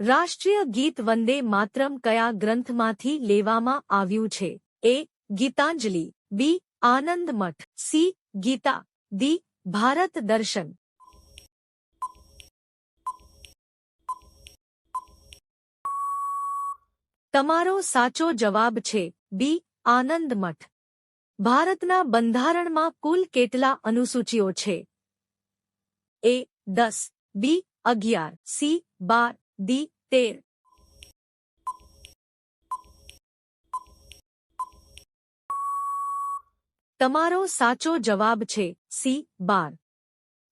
રાષ્ટ્રીય ગીત વંદે માતરમ કયા ગ્રંથમાંથી લેવામાં આવ્યું છે? એ. ગીતાંજલિ, બી. આનંદ મઠ, સી. ગીતા, ડી. ભારત દર્શન. તમારો સાચો જવાબ છે બી. આનંદ મઠ. ભારતના બંધારણમાં કુલ કેટલા અનુસૂચિઓ છે? એ. 10, બી. 11, સી. 12, ડી. 13. તમારો સાચો જવાબ છે સી. 12.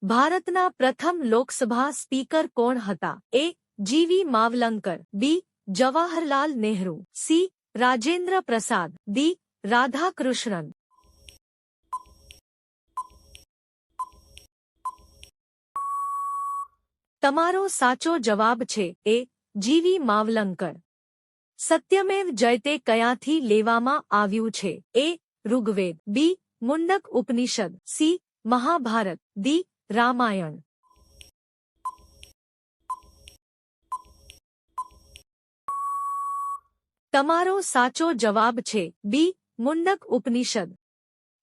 ભારતના પ્રથમ લોકસભા સ્પીકર કોણ હતા? એ. જીવી માવલંકર, બી. જવાહરલાલ નહેરુ, સી. રાજેન્દ્ર પ્રસાદ, ડી. રાધાકૃષ્ણન. તમારો સાચો જવાબ છે એ. જીવી માવલંકર. સત્યમેવ જયતે કયાથી લેવામાં આવ્યું છે? એ. ઋગ્વેદ, બી. મુંડક ઉપનિષદ, સી. મહાભારત, ડી. રામાયણ. તમારો સાચો જવાબ છે બી. મુંડક ઉપનિષદ.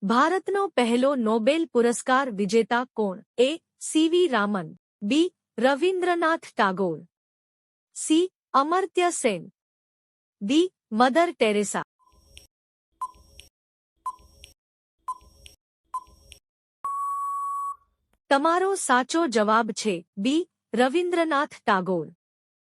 ભારતનો પહેલો નોબેલ પુરસ્કાર વિજેતા કોણ? A. CV Raman, B. Rabindranath Tagore, C. Amartya Sen, D. Mother Teresa. તમારો સાચો જવાબ છે બી. રવિન્દ્રનાથ ટાગોર.